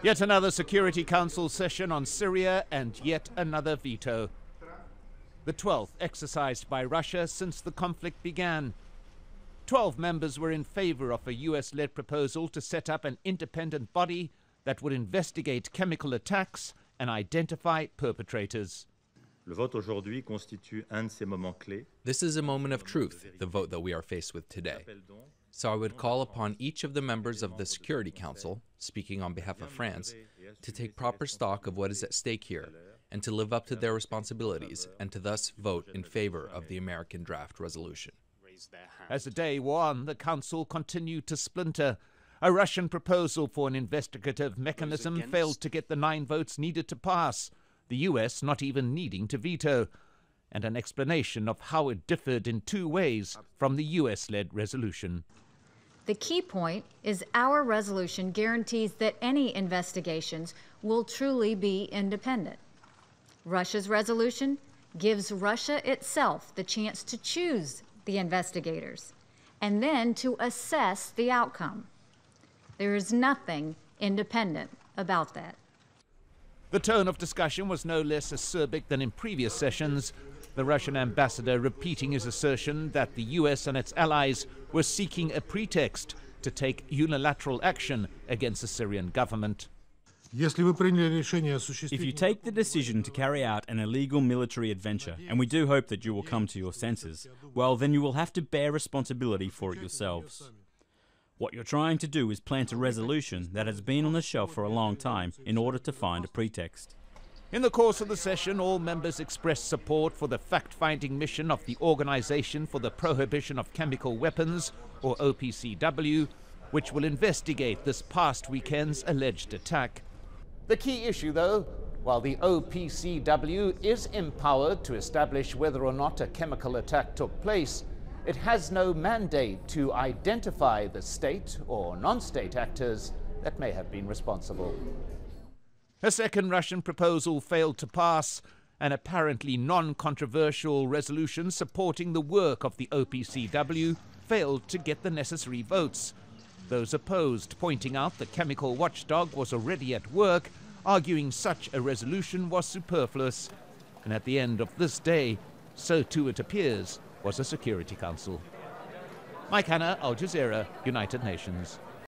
Yet another Security Council session on Syria and yet another veto. The 12th exercised by Russia since the conflict began. 12 members were in favor of a US-led proposal to set up an independent body that would investigate chemical attacks and identify perpetrators. This is a moment of truth, the vote that we are faced with today. So I would call upon each of the members of the Security Council, speaking on behalf of France, to take proper stock of what is at stake here, and to live up to their responsibilities, and to thus vote in favor of the American draft resolution. As the day wore on, the Council continued to splinter. A Russian proposal for an investigative mechanism failed to get the 9 votes needed to pass, the US not even needing to veto, and an explanation of how it differed in 2 ways from the US-led resolution. The key point is our resolution guarantees that any investigations will truly be independent. Russia's resolution gives Russia itself the chance to choose the investigators and then to assess the outcome. There is nothing independent about that. The tone of discussion was no less acerbic than in previous sessions, the Russian ambassador repeating his assertion that the US and its allies were seeking a pretext to take unilateral action against the Syrian government. If you take the decision to carry out an illegal military adventure, and we do hope that you will come to your senses, well, then you will have to bear responsibility for it yourselves. What you're trying to do is plant a resolution that has been on the shelf for a long time in order to find a pretext. In the course of the session, all members expressed support for the fact-finding mission of the Organization for the Prohibition of Chemical Weapons, or OPCW, which will investigate this past weekend's alleged attack. The key issue, though, while the OPCW is empowered to establish whether or not a chemical attack took place, it has no mandate to identify the state or non-state actors that may have been responsible. A second Russian proposal failed to pass, an apparently non-controversial resolution supporting the work of the OPCW failed to get the necessary votes. Those opposed pointing out the chemical watchdog was already at work, arguing such a resolution was superfluous. And at the end of this day, so too it appears, was a Security Council. Mike Hanna, Al Jazeera, United Nations.